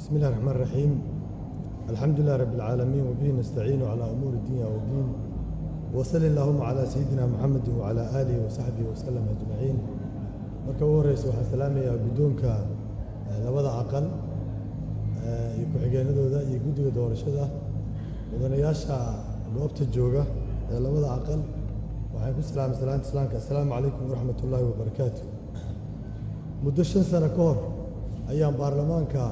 بسم الله الرحمن الرحيم. الحمد لله رب العالمين وبه نستعين على أمور الدنيا والدين وصلى اللهم على سيدنا محمد وعلى آله وصحبه وسلم أجمعين. marka ugu horeysa waxaan salaamayaa guddoonka labada aqal iyo ku-xigeenadooda iyo guddiga doorashada mudanayaasha goobta jooga ee labada aqal waxaan ku salaamay salaanta islaamka assalaamu calaykum waraxmatullaahi wabarakaatu. muddo 5 sano ka hor ayaan baarlamaanka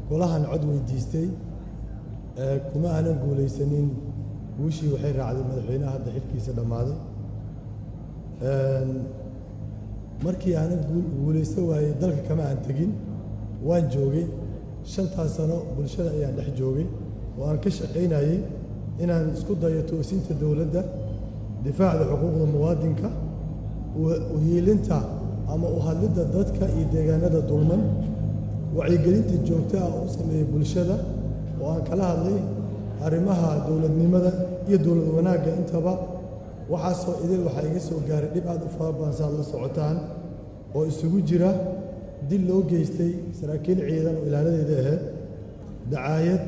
golahan cod weydiistay kuma aanan guulaysanin guushii waxay raacday madaxweynaha hadda xilkiisa dhammaaday. markii aanan guulaysan waayey dalka kama aan tegin waan joogay 5 sano bulshada ayaan dhex joogay oo aan ka shaqaynayay inaan isku dayo toosinta dowladda difaacda xuquuqda muwaadinka u hiilinta ama u hadlidda dadka iyo deegaanada dulman wacyigelinta joogtada u sameeyay bulshada oo aan kala hadlay arrimaha dowladnimada iyo dowlad wanaagga intaba waxaasoo idil waxaa iga soo gaaray dhib aad u fara badan saad la socotaan oo isugu jira dil loo geystay saraakiil ciidan oo ilaaladeeda ahayd dacaayad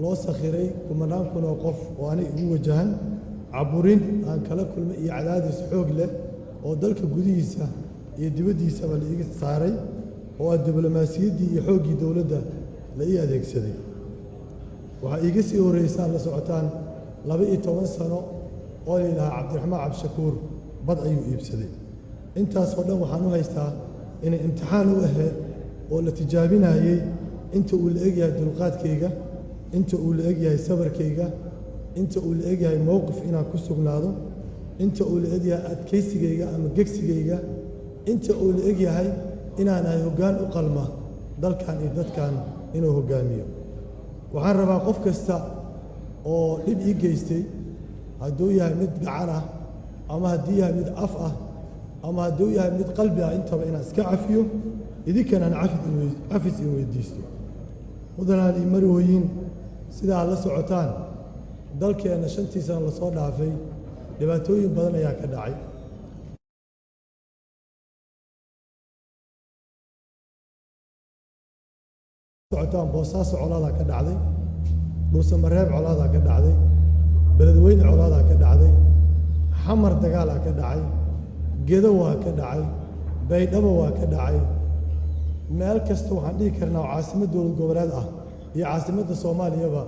loo sakhiray kumanaan kun oo qof oo aanay igu wajahan caburin aan kala kulmay iyo cadaadis xoog leh oo dalka gudihiisa iyo dibaddiisaba la iga saaray oo ah diblomaasiyaddii iyo xooggii dowladda la ii adeegsaday. waxaa iiga sii horreysaan la socotaan 12 sano oo la yidhahaa cabdiraxmaan cabdishakuur bad ayuu iibsaday. intaasoo dhan waxaan u haystaa inay imtixaan u ahayd oo la tijaabinayey inta uu la egyahay dulqaadkayga, inta uu la egyahay sabarkayga, inta uu la egyahay mowqif inaan ku sugnaado, inta uu la egyahay adkaysigayga ama gegsigayga, inta uu la egyahay inaan ahay hoggaan u qalma dalkan iyo dadkan inuu hoggaamiyo. waxaan rabaa qof kasta oo dhib ii geystay hadduu yahay mid gacan ah ama haddii yahay mid af ah ama hadduu yahay mid qalbi ah intaba inaan iska cafiyo idinkan aan cafis in weydiisto. mudanaan ii marwooyin sidaa la socotaan dalkeenna 5 sano la soo dhaafay dhibaatooyin badan ayaa ka dhacay. socotaan boosaaso colaadaa ka dhacday, dhuusamareeb colaadaa ka dhacday, beledweyne colaadaa ka dhacday, xamar dagaalaa ka dhacay, gedo waa ka dhacay, baydhabo waa ka dhacay. meel kasta waxaan dhihi karnaa oo caasimad dowlad goboleed ah iyo caasimadda soomaaliyaba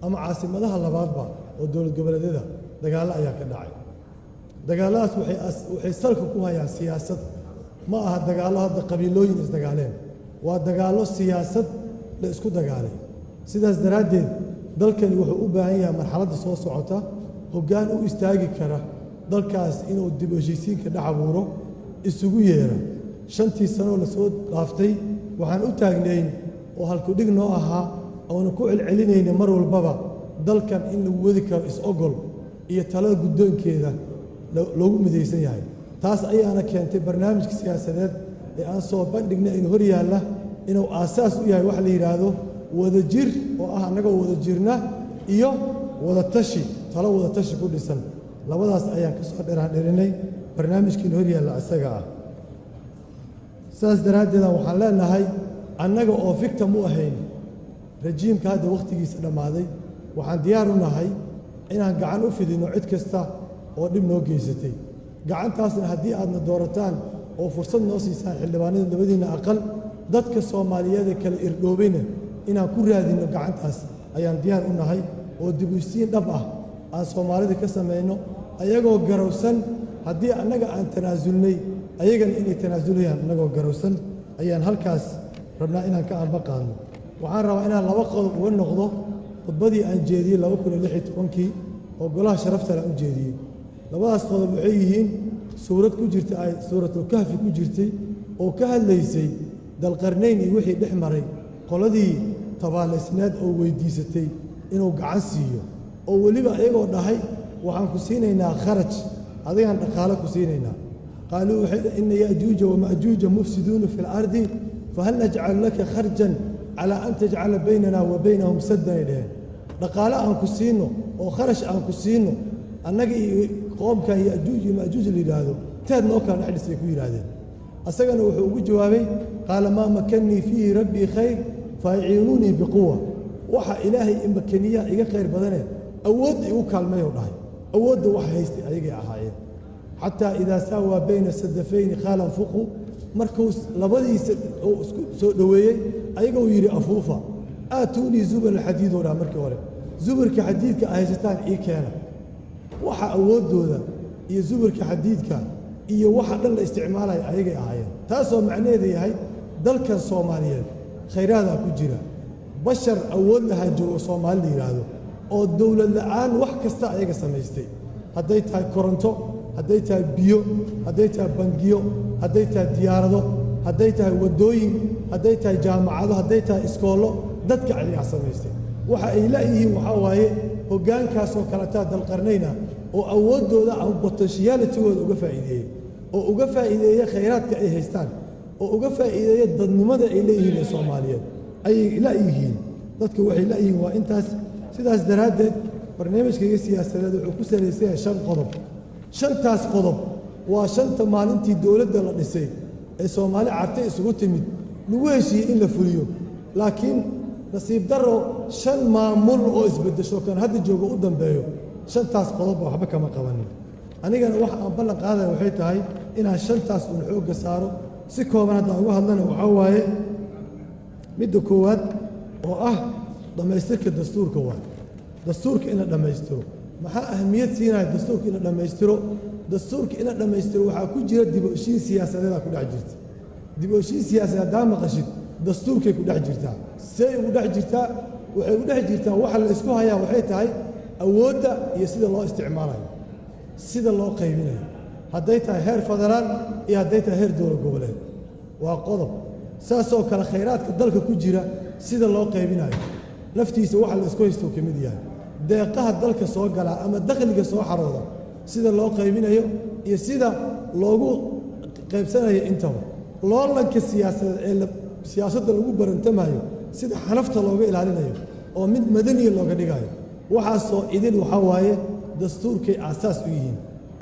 ama caasimadaha labaadba oo dowlad goboleedyada dagaallo ayaa ka dhacay. dagaalladaas waxay salka ku hayaan siyaasad, ma aha dagaallo hadda qabiilooyin isdagaaleen, waa dagaallo siyaasad la isku dagaalay. sidaas daraaddeed dalkani wuxuu u baahan yahay marxaladda soo socota hoggaan u istaagi kara dalkaas inuu dib u heshiisiinka dhex abuuro isugu yeera. 5 sano la soo dhaaftay waxaan u taagnayn oo halkudhig noo ahaa oona ku celcelinayna mar walbaba dalkan in lagu wadi karo is-ogol iyo talada guddoonkeeda loogu midaysan yahay. taas ayaana keentay barnaamijka siyaasadeed ee aan soo bandhignay in hor yaalla inuu aasaas u yahay waxa la yidhaahdo wadajir oo ah annagoo wada jirna iyo wadatashi, talo wadatashi ku dhisan. labadaas ayaan ka soo dheraandherinay barnaamijkiin hor yaalla isaga ah. saas daraaddeeda waxaan leenahay annaga oo victim u ahayn rajiimka hadda wakhtigiisa dhammaaday waxaan diyaar u nahay inaan gacan u fidinno cid kasta oo dhib noo geysatay. gacantaasna haddii aadna doorataan oo fursad noo siisaan xildhibaanada labadiinna aqal dadka soomaaliyeed ee kala irdhoobayna inaan ku raadinno gacantaas ayaan diyaar u nahay oo dib u heshiisiin dhab ah aan soomaalida ka samayno ayagoo garowsan haddii annaga aan tanaasulnay ayagana inay tanaasulayaan annagoo garowsan ayaan halkaas rabnaa inaan ka anba qaadno. waxaan rabaa inaan 2 qodob uga noqdo khudbadii aan jeediyey 2016 oo golaha sharafta la u jeediyey. labadaas qodob waxay yihiin suurad ku jirta ay suuratul kahfi ku jirtay oo ka hadlaysay dalqarnayn iyo wixii dhex maray qoladii tabaaleysneed oo weydiisatay inuu gacan siiyo oo weliba ayagoo dhahay waxaan ku siinaynaa kharaj adigaan dhaqaale ku siinaynaa. qaaluu waxay inna ya'juuja wama'juuja mufsiduuna fi lardi fahal najcalu laka kharjan calaa an tajcala baynana wa baynahum saddan ay dhaheen. dhaqaale aan ku siino oo kharash aan ku siino annaga iyo qoomkan ya'juuj iyo ma'juuj la yidhaahdo teed noo kala dhex dhisay ku yidhaahdeen. asagana wuxuu ugu jawaabay qaala maa makannii fiihi rabbii khayr faaciinuunii biquwa waxa ilaahay imkaniya iga khayr badane awood igu kaalmay oo dhahay awoodda wax haystay ayagay ahaayeen xataa idaa saawaa bayna sadafayni qaalan fuqu markuu labadiisa oo isku soo dhoweeyey ayagoo yidhi afuufa aatuunii zubar alxadiid oo dhaa markii hore zubarka xadiidka ay haysataan ii keena waxa awooddooda iyo zubarka xadiidka iyo waxa dhan la isticmaalaya ayagay ahaayeen taasoo macnaheedu yahay dalkan soomaaliyeed khayraada ku jira bashar awood lahaa joogo soomaali la yidhaahdo oo dowlad la'aan wax kasta ayaga samaystay hadday tahay koronto hadday tahay biyo hadday tahay bangiyo hadday tahay diyaarado hadday tahay waddooyin hadday tahay jaamacado hadday tahay iskoollo dadka ayagaa samaystay waxa ay la'yihiin waxaa waaye hoggaankaasoo kaletaa dalqarnayna oo awooddooda ama potentialitigooda uga faa'iideeyey oo uga faa'iideeya khayraadka ay haystaan oo uga faa'iideeya dadnimada ay leeyihiin ee soomaaliyeed ayay la'yihiin dadka waxay la'yihiin waa intaas sidaas daraaddeed barnaamijkayga siyaasadeed wuxuu ku salaysan yahay 5 qodob 5taas qodob waa 5ta maalintii dowladda la dhisay ee Soomaali cartay isugu timid lagu heshiiyey in la fuliyo laakiin nasiib daro 5 maamul oo isbedesho kan hadda joogo u dambeeyo 5taas qodob waxba kama qabanin anigana waxa aan ballan qaaday waxay tahay inaan 5taas uu xoogga saaro si kooban hadda uga hadlana waxa waaye midda koowaad oo ah dhamaystirka dastuurka waa dastuurka in la dhamaystiro maxaa ahamiyad siinaya dastuurka in la dhamaystiro dastuurka in la dhamaystiro waxaa ku jira dib u heshiis siyaasadeed ku dhex jirta dib u heshiis siyaasadeed hadaa maqashid dastuurkay ku dhex jirtaa say ugu dhex jirtaa waxay u dhex jirtaa waxa la isku hayaa waxay tahay awoodda iyo sida loo isticmaalayo sida loo qaybinayo hadday tahay heer federaal iyo hadday tahay heer dowlad goboleed waa qodob saasoo kale khayraadka dalka ku jira sida loo qaybinayo naftiisa waxa la isku haysto ka mid yahay deeqaha dalka soo gala ama dakhliga soo xarooda sida loo qaybinayo iyo sida loogu qaybsanayo intaba loolanka siyaasadeed ee siyaasadda lagu barantamayo sida xanafta looga ilaalinayo oo mid madaniya looga dhigayo waxaasoo idin waxaa waaye dastuurkay aasaas u yihiin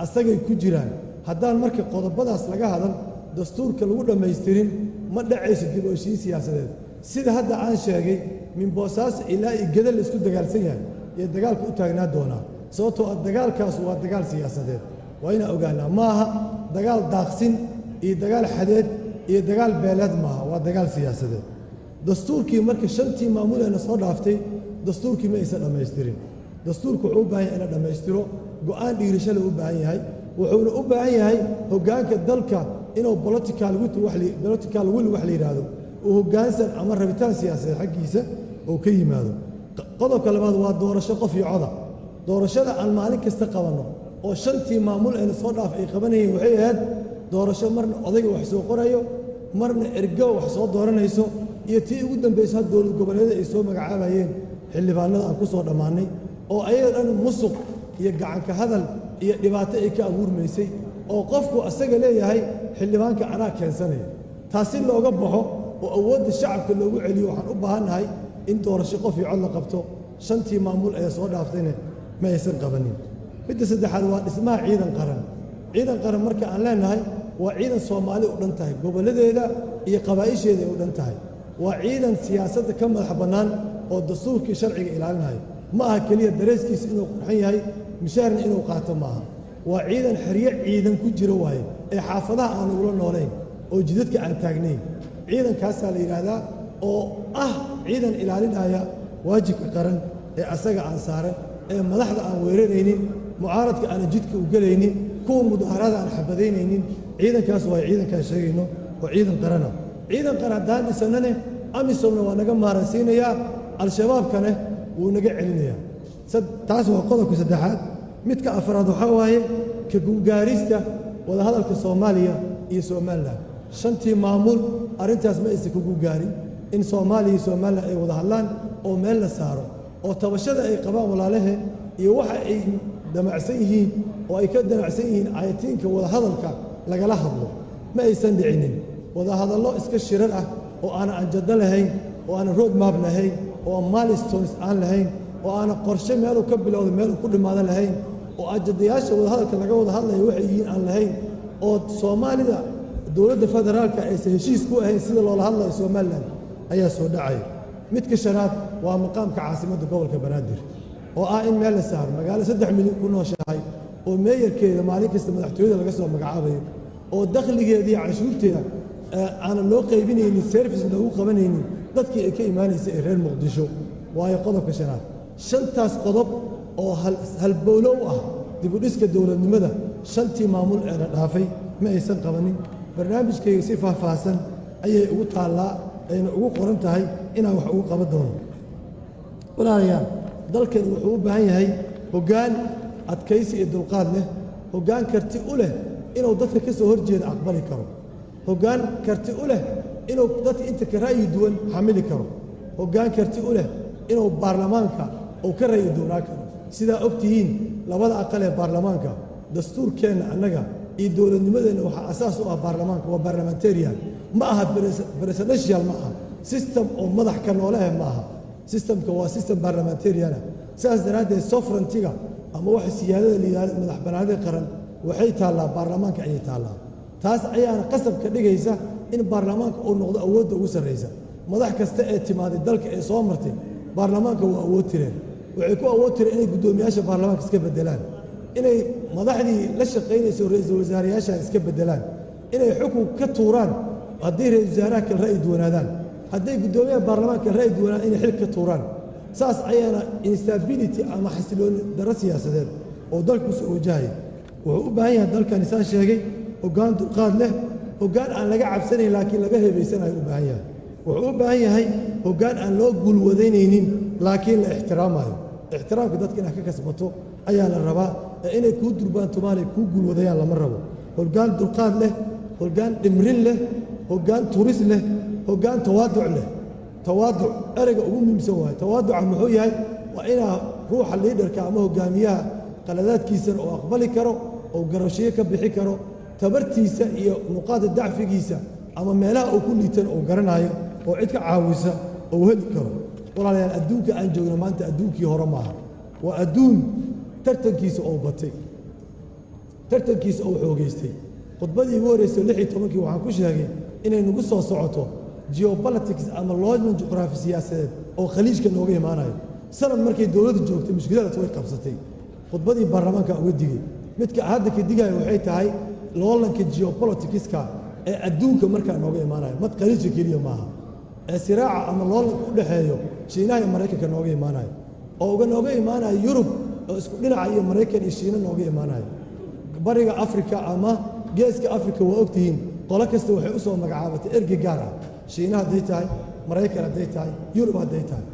asagay ku jiraan haddaan marka qodobadaas laga hadan dastuurka lagu dhammaystirin ma dhacayso dib u heshiis siyaasadeed sida hadda aan sheegay min boosaaso ilaa iyo geda la isku dagaalsan yahay ee dagaalka u taagnaa doonaa sababtoo ah dagaalkaas waa dagaal siyaasadeed waa inaan ogaanaa maaha dagaal daaqsin iyo dagaal xadeed iyo dagaal beeleed maaha waa dagaal siyaasadeed dastuurkii marka 5tii maamul ee soo dhaaftay dastuurkii ma aysan dhammaystirin dastuurku wuxuu u baahan yahay in la dhammaystiro go'aan dhiirasho leh u baahan yahay wuxuuna u baahan yahay hoggaanka dalka inuu political will wax la yidhaahdo uu hoggaansan ama rabitaan siyaasadeed xaggiisa uu ka yimaado qodobka labaad waa doorasho qof iyo coda doorashada aan maalin kasta qabanno oo 5tii maamul ee soo dhaaf ay qabanayeen waxay ahayd doorasho marna odayga wax soo qorayo marna ergo wax soo dooranayso iyo tii ugu dambaysa dowlad goboleedyada ay soo magacaabayeen xildhibaanada aan ku soo dhammaanay oo ayaga dhan musuq iyo gacanka hadal iyo dhibaato ay ka abuurmaysay oo qofku asaga leeyahay xildhibaanka anaa keensanaya taasi looga baxo oo awoodda shacabka loogu celiyo waxaan u baahannahay in doorasho qof iyo cod la qabto 5tii maamul ee soo dhaaftayna ma aysan qabanin midda saddexaad waa dhismaha ciidan qaran marka aan leenahay waa ciidan Soomaali u dhan tahay goboladeeda iyo qabaa'isheeda u dhan tahay waa ciidan siyaasadda ka madax bannaan oo dastuurkii sharciga ilaalinayo ma aha kaliya dareeskiisa inuu qurxan yahay mishaarna inuu qaato maaha waa ciidan xiriye ciidan ku jira waaye ee xaafadaha aan ugula noolayn oo jidadka aan taagnayn ciidankaasaa la yidhaahdaa oo ah ciidan ilaalinaya waajibka qaran ee asaga aan saaran ee madaxda aan weeraraynin mucaaradka aan jidka u gelaynin kuwa mudaharada aan xabadaynaynin ciidankaas waa ciidankaan sheegayno oo ciidan qarana ciidan qaran haddaan dhisannane amisomna waa naga maaransiinayaa al-shabaabkane wuu naga celinayaa taas waa qodobka saddexaad midka afraad waxaa waaye ka guulgaarista wadahadalka Soomaaliya iyo Somaliland 5tii maamul arrintaas ma aysan ku guulgaarin in Soomaaliya iyo Somaliland ay wada hadlaan oo meel la saaro oo tabashada ay qabaan walaalaheen iyo waxa ay damacsan yihiin oo ay ka damacsan yihiin ayatiinka wada hadalka lagala hadlo ma aysan dhicinin wada hadallo iska shirar ah oo aan ajado lahayn oo aan road map lahayn oo milestones aan lahayn oo aan qorshe meel ka bilowdo meel ku dhimaado lahayn oo ajadayaasha wada hadalka laga wada hadlayo waxay yihiin aan lahayn oo Soomaalida dowladda federaalka ay heshiis ku ahayn sida loola hadlayo Somaliland ayaa soo dhacay midka shanaad waa maqaamka caasimadda gobolka banaadir oo ah in meel la saaro magaalo 3 milyan ku nooshahay oo meeyarkeeda maalin kasta madaxtooyada laga soo magacaabayo oo dakhligeeda iyo canshuurteeda aan loo qaybinaynin service lagu qabanaynin dadkii ay ka imaanaysa ee reer muqdisho waayo qodobka shanaad shantaas qodob oo halbowlow ah dib u dhiska dowladnimada shantii maamul ee la dhaafay ma aysan qabanin barnaamijkayga si faahfaahsan ayay ugu taallaa ayna ugu qoran tahay inaan wax ugu qaban doono walaalayaal dalkan wuxuu u baahan yahay hoggaan adkaysi iyo dulqaad leh hoggaan karti u leh inuu dadka ka soo horjeeda aqbali karo hoggaan karti u leh inuu dadka inta ka ra'yi duwan xamili karo hoggaan karti u leh inuu baarlamaanka uu ka ra'yi duwanaa karo sidaa og tihiin labada aqal ee baarlamaanka dastuurkeenna annaga iyo dowladnimadeenna waxaa asaas u ah baarlamaanka waa barlamentarian ma aha presidential ma aha system oo madax ka noolehe ma aha systemka waa system barlamentariana sidaas daraaddeed sovereigntiga ama waxa siyaadada la yidhahdo madax bannaanida qaran waxay taallaa baarlamaanka ayay taallaa taas ayaana qasab ka dhigaysa in baarlamaanka uu noqdo awoodda ugu sarraysa madax kasta ee timaaday dalka ee soo martay baarlamaanka waa awood tireen waxay ku awood tireen inay guddoomiyaasha baarlamaanka iska beddelaan inay madaxdii la shaqaynayso ra'iisul wasaarayaashan iska beddelaan inay xukun ka tuuraan haddii ra'iisul wasaaraha kale ra'yi duwanaadaan hadday guddoomiyaha baarlamaanka kale ra'yi duwanaan inay xil ka tuuraan saas ayaana instability ama xasilooni darro siyaasadeed oo dalku soo wajahaya wuxuu u baahan yahay dalkani saan sheegay hoggaan dulqaad leh hoggaan aan laga cabsanayn laakiin laga heebaysanayo u baahan yahay wuxuu u baahan yahay hoggaan aan loo guulwadaynaynin laakiin la ixtiraamayo ixtiraamka dadka inaad ka kasbato ayaa la rabaa ee inay kuu durbaan tumaanay kuu guulwadayaan lama rabo hoggaan dulqaad leh hoggaan dhimrin leh hoggaan turis leh hoggaan tawaaduc leh tawaaduc ereyga ugu muhiimsan waaye tawaaduca muxuu yahay waa inaa ruuxa liidarka ama hogaamiyaha qaladaadkiisana oo aqbali karo oo garashiyo ka bixi karo tabartiisa iyo nuqaada dacfigiisa ama meelaha uu ku liitan oo garanayo oo cid ka caawisa oo heli karo walaalayaal adduunka aan joogno maanta adduunkii hore maaha waa adduun tartankiisa oo batay tartankiisa oo xoogaystay khudbadii ugu horreysay 16 waxaan ku sheegay inay nagu soo socoto geopolitics ama loolan juqraafi siyaasadeed oo khaliijka nooga imaanayo sanad markay dowladdu joogtay mushkiladaas way qabsatay khudbadii baarlamaanka uga digay midka hadda ka digaya waxay tahay loolanka geopoliticska ee adduunka markaa nooga imaanayo mad khaliijka keliya maaha ee siraaca ama loolanka u dhexeeyo shiinaha iyo maraykanka nooga imaanayo oo uga nooga imaanayo yurub oo isku dhinaca iyo maraykan iyo shiina nooga imaanayo bariga afrika ama geeska afrika waa ogtihiin qolo kasta waxay u soo magacaabatay erge gaar ah shiina hadday tahay maraykan hadday tahay yurub hadday tahay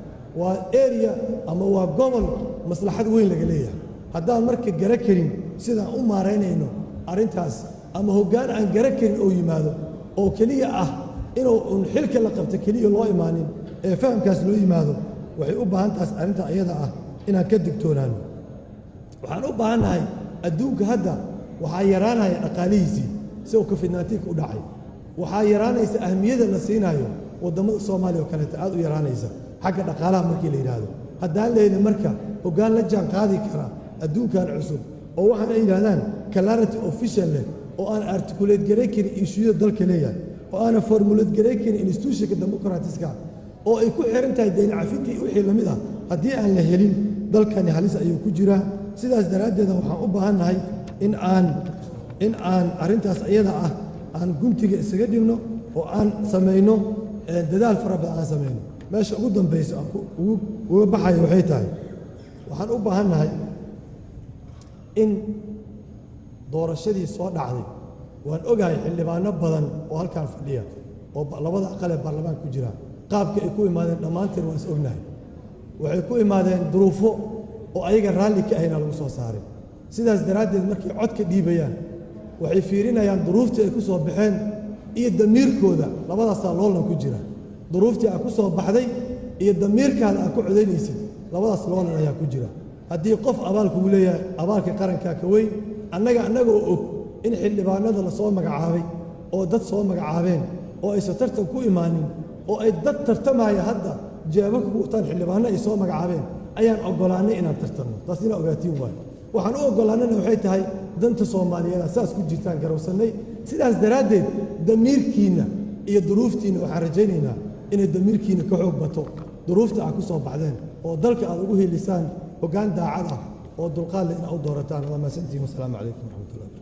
waa area ama waa gobol maslaxad weyn laga leeyahay haddaan marka gara karin sidaan u maaraynayno arrintaas ama hoggaan aan gara karin oo yimaado oo keliya ah inuu un xilka la qabto keliya loo imaanin ee fahamkaas loo yimaado waxay u baahan taas arrinta iyada ah inaan ka digtoonaano waxaan u baahannahay adduunka hadda waxaa yaraanaya dhaqaalihiisii si uu covid-19 u dhacay waxaa yaraanaysa ahmiyada la siinayo waddamada soomaaliya oo kaleeta aad u yaraanaysa xagga dhaqaalaha markii la yidhaahdo haddaan lehelin marka hoggaan la jaan qaadi kara adduunkan cusub oo waxaan ay yidhahdaan clarity official leh oo aan articulate garay karin issueyada dalka leeyahay oo aanan formulate garay karin institutionka democratiska oo ay ku xiran tahay dayn cafintii wixii la mid ah haddii aan la helin dalkani halis ayuu ku jiraa sidaas daraaddeeda waxaan u baahannahay in aan arrintaas iyada ah aan guntiga isaga dhigno oo aan samayno dadaal fara badan aan samayno meesha ugu dambayso aan uga baxayo waxay tahay waxaan u baahannahay in doorashadii soo dhacday waan ogahay xildhibaano badan oo halkaan fadhiya oo labada aqal ee baarlamaanka ku jira qaabka ay ku imaadeen dhammaanteen waan is ognahay waxay ku imaadeen duruufo oo ayaga raalli ka ahayna lagu soo saaray sidaas daraaddeed markay cod ka dhiibayaan waxay fiirinayaan duruuftii ay ku soo baxeen iyo damiirkooda labadaasaa loolan ku jira duruuftii aa ku soo baxday iyo damiirkaada aa ku codaynaysid labadaas loolan ayaa ku jira haddii qof abaal kugu leeyahay abaalka qarankaa ka weyn annagoo og in xildhibaanada la soo magacaabay oo dad soo magacaabeen oo aysan tartan ku imaanin oo ay dad tartamaya hadda jawaabo ku wataan xildhibaano ay soo magacaabeen ayaan oggolaannay inaan tartanno taas inaa ogaatiin waayo waxaan u oggolaannayna waxay tahay danta soomaaliyeeda saas ku jirtaan garowsannay sidaas daraaddeed damiirkiinna iyo duruuftiinna waxaan rajaynaynaa inay damiirkiinna ka xoog bato duruufta aad ku soo baxdeen oo dalka aad ugu helisaan hoggaan daacad ah oo dulqaad leh inaad u doorataan waa mahadsantihiin wasalaamu calaykum waraxmatullahi